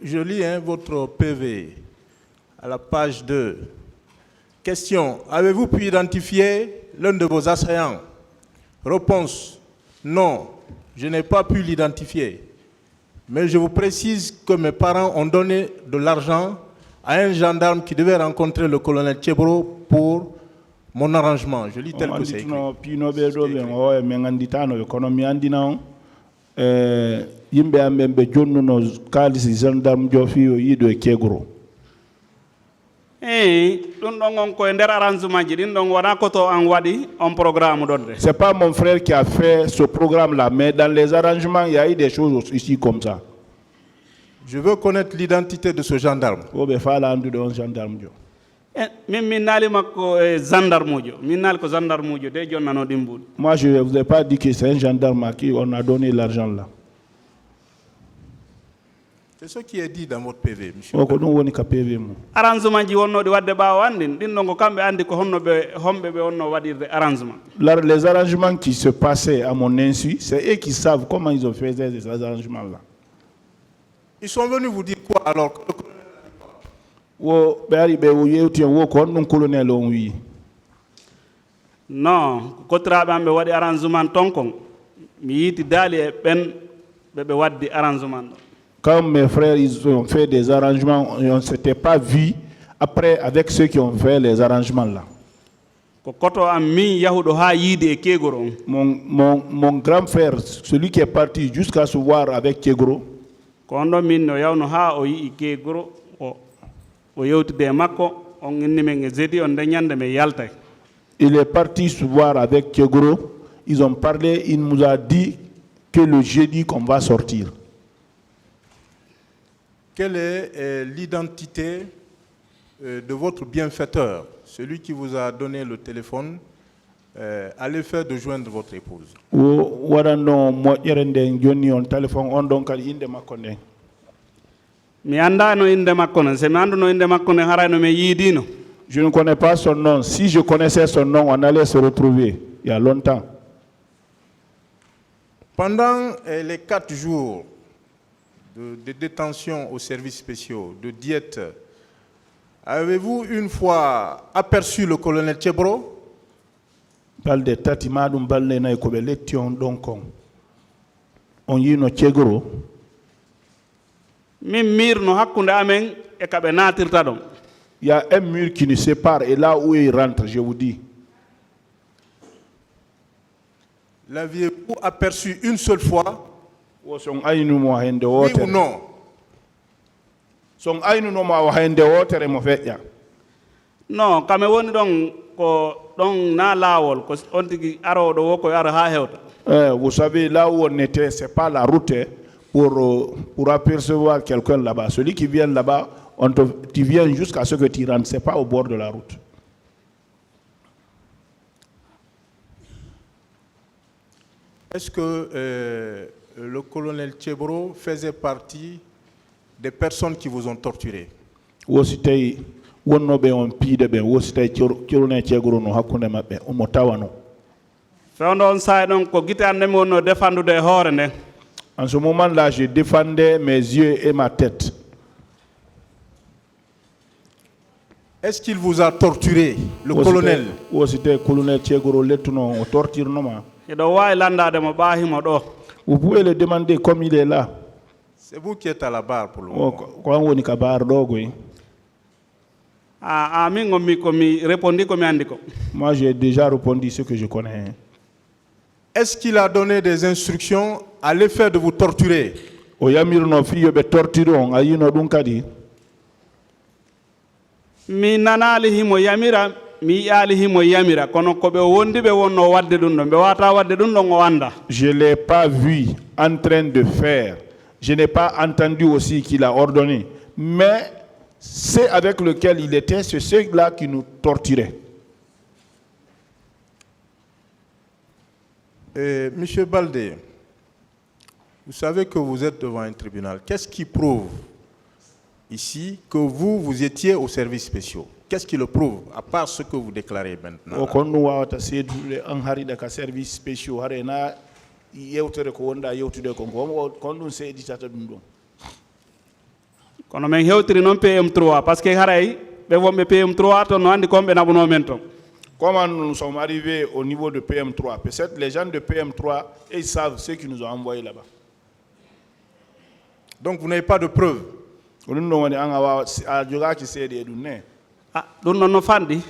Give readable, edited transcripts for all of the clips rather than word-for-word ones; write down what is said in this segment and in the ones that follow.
Je lis votre PV à la page 2. Question. Avez-vous pu identifier l'un de vos assaillants? Réponse. Non, je n'ai pas pu l'identifier. Mais je vous précise que mes parents ont donné de l'argent à un gendarme qui devait rencontrer le colonel Tchebro pour mon arrangement. Je lis tel que c'est écrit. C'est pas mon frère qui a fait ce programme-là, mais dans les arrangements, il y a eu des choses ici comme ça. Je veux connaître l'identité de ce gendarme. Moi, je ne vous ai pas dit que c'est un gendarme à qui on a donné l'argent là. C'est ce qui est dit dans votre PV, monsieur. Les arrangements qui se passaient à mon insu, c'est eux qui savent comment ils ont fait ces arrangements-là. Ils sont venus vous dire quoi alors? Non, kotraɓe waɗi arrangement tonkon mi yiti daali e ɓen ɓeɓe waddi arrangement ɗo. Quand mes frères ils ont fait des arrangements, on ne s'était pas vu après avec ceux qui ont fait les arrangements là. Mon grand frère, celui qui est parti jusqu'à se voir avec Kegro, il est parti se voir avec Kegro. Ils ont parlé, il nous a dit que le jeudi qu'on va sortir. Quelle est l'identité de votre bienfaiteur, celui qui vous a donné le téléphone à l'effet de joindre votre épouse? Je ne connais pas son nom. Si je connaissais son nom, on allait se retrouver il y a longtemps. Pendant les 4 jours de détention aux services spéciaux, de diète, avez-vous une fois aperçu le colonel Tchebro? Parle de Tatimadum Balena et Kobelétion Donkon. On y no Tchegro. Mimir no hakunde amen e kabe natirta dom. Il y a un mur qui nous sépare et là où il rentre, je vous dis. L'aviez-vous aperçu une seule fois? Oui ou non? Non, kame woni don ko don na lawol ko on tigi aro do woko ara ha hewta. Vous savez, là où on était, c'est pas la route pour apercevoir quelqu'un là-bas. Celui qui vient là-bas, tu viens jusqu'à ce que tu rentres, c'est pas au bord de la route. Est-ce que le colonel Tchebro faisait partie des personnes qui vous ont torturé? En ce moment-là, je défendais mes yeux et ma tête. Est-ce qu'il vous a torturé, le colonel? Vous pouvez le demander comme il est là. C'est vous qui êtes à la barre pour le moment. Moi, j'ai déjà répondu ce que je connais. Est-ce qu'il a donné des instructions à l'effet de vous torturer? Mi nanali himo yamira mi ali himo yamira kono ko be wondi be wonno wadde dum be wata wadde dum ngo wanda. Je l'ai pas vu en train de faire. Je n'ai pas entendu aussi qu'il a ordonné, mais c'est avec lequel il était, c'est ceux-là qui nous torturaient. Monsieur Baldé, vous savez que vous êtes devant un tribunal. Qu'est-ce qui prouve ici que vous étiez au service spéciaux? Qu'est-ce qui le prouve, à part ce que vous déclarez maintenant? kono men hewtiri non PM3 parce que haray be wombe PM3 to no andi kombe nabuno men ton. Comment nous sommes arrivés au niveau de PM3? Peut-être les gens de PM3, ils savent ce qu'ils nous ont envoyé là-bas. Donc vous n'avez pas de preuves. Ah, non fandi.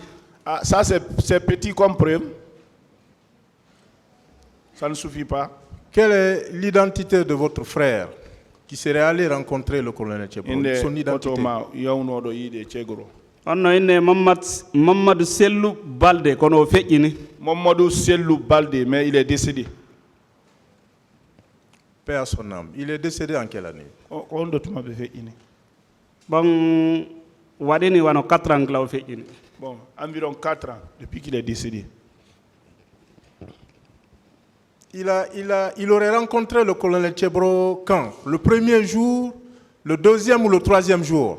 Ah, ça c'est petit comme preuve. Ça ne suffit pas. Quelle est l'identité de votre frère qui serait allé rencontrer le colonel Tchebro? Son identité. Onno inne Mamadou Sellou Balde kono feƴƴini. Mamadou Sellou Balde, mais il est décédé. Paix à son âme. Il est décédé en quelle année? Bon, waɗini wano 4 ans law feƴƴini. Bon, environ 4 ans depuis qu'il est décédé. Il aurait rencontré le colonel Tchebro quand? Le premier jour, le deuxième ou le troisième jour?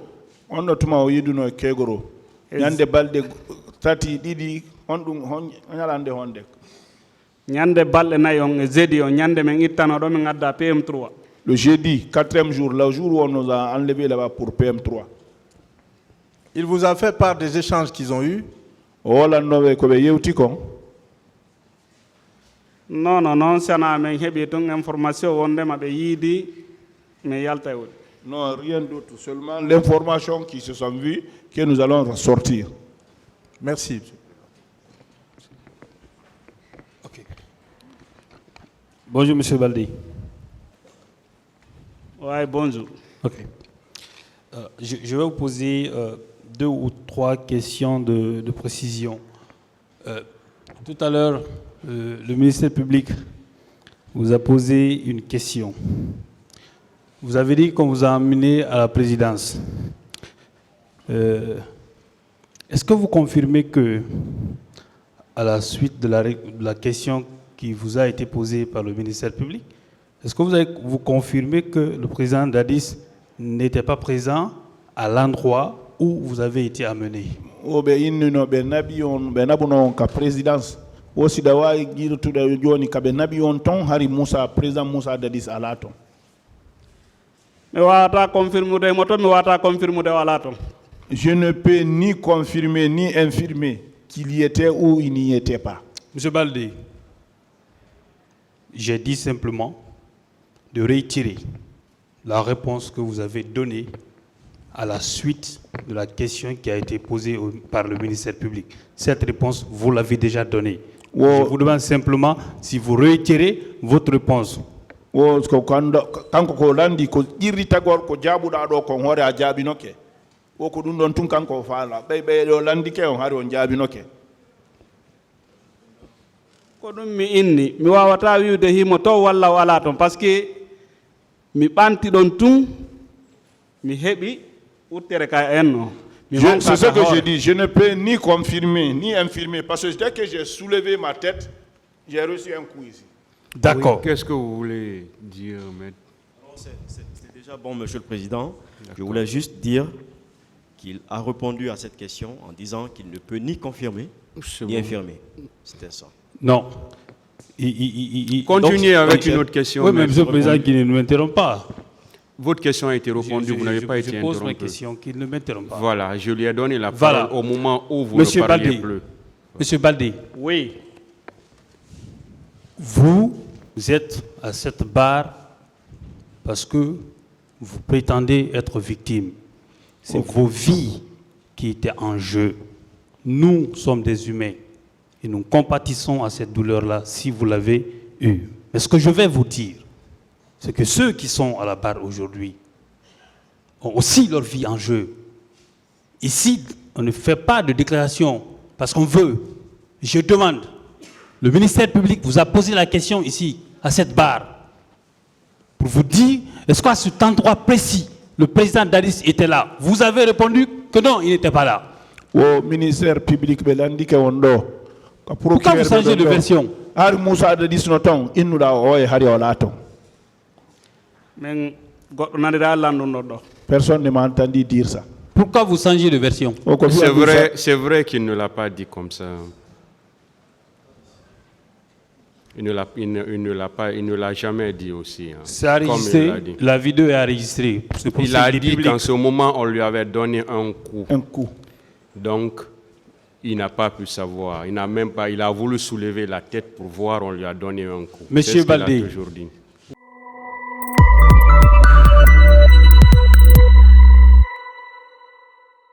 On a tout le monde kegoro. Nyande balde tati didi hondum nyalande honde. Nyande balde nayi on jeudi on nyande men ittano do men gadda PM3. Le jeudi, 4e jour, le jour où on nous a enlevé là-bas pour PM3. Il vous a fait part des échanges qu'ils ont eus? Oh la nove ko be yewti kon. Non, sana men hebi ton information wonde mabe yidi mais yalta wodi. Non, rien d'autre, seulement l'information qui se sont vues que nous allons sortir. Merci. Okay. Bonjour, Monsieur Baldi. Oui, bonjour. Okay. Je vais vous poser 2 ou 3 questions de précision. Tout à l'heure, le ministère public vous a posé une question. Vous avez dit qu'on vous a amené à la présidence. Est-ce que vous confirmez que, à la suite de la question qui vous a été posée par le ministère public, est-ce que vous confirmez que le président Dadis n'était pas présent à l'endroit où vous avez été amené? Présidence. Aussi d'avoir dit tout le journée que Benabi on ton Harry Moussa président Moussa Dadis à l'aton. Je ne peux ni confirmer ni infirmer qu'il y était ou il n'y était pas. Monsieur Baldi, j'ai dit simplement de réitérer la réponse que vous avez donnée à la suite de la question qui a été posée par le ministère public. Cette réponse, vous l'avez déjà donnée. Je vous demande simplement si vous réitérez votre réponse. Kanko ko landi ko irritagol ko jaabuɗa ɗo kon hoore a jaabinoke o ko ɗum ɗon tun kanko faala ɓe ɗo landike on hari on jaabinoke ko ɗum mi inni mi wawata wiwde himo to walla wala ton par ce que mi ɓanti ɗon tun mi heɓi wuttere ka enno. C'est ce que je dis. Je ne peux ni confirmer ni infirmer parce que dès que j'ai soulevé ma tête, j'ai reçu un coup ici. D'accord. Oui, qu'est-ce que vous voulez dire, maître? C'est déjà bon, Monsieur le Président. Je voulais juste dire qu'il a répondu à cette question en disant qu'il ne peut ni confirmer ni infirmer. C'était ça. Non. Continuez avec une autre question. Oui, mais Monsieur le Président, qui ne m'interrompt pas. Votre question a été répondue, vous n'avez pas été interrompu. Je pose ma question, qu'il ne m'interrompt pas. Voilà, je lui ai donné la parole au moment où vous Monsieur ne parliez Baldi, plus. Monsieur Baldi. Oui. Vous êtes à cette barre parce que vous prétendez être victime. C'est vos vies qui étaient en jeu. Nous sommes des humains et nous compatissons à cette douleur-là si vous l'avez eue. Mais ce que je vais vous dire, c'est que ceux qui sont à la barre aujourd'hui ont aussi leur vie en jeu. Ici, on ne fait pas de déclaration parce qu'on veut. Je demande, le ministère public vous a posé la question ici, à cette barre, pour vous dire, est-ce qu'à cet endroit précis, le président Dadis était là? Vous avez répondu que non, il n'était pas là. Au ministère public, pourquoi vous changez de version? Personne ne m'a entendu dire ça. Pourquoi vous changez de version? C'est vrai qu'il ne l'a pas dit comme ça. Il ne l'a jamais dit aussi. Hein, c'est enregistré, la vidéo est enregistrée. Il a dit qu'en ce moment, on lui avait donné un coup. Un coup. Donc, il n'a pas pu savoir. Il a voulu soulever la tête pour voir, on lui a donné un coup. Monsieur C'est ce qu'il a Baldé, toujours dit.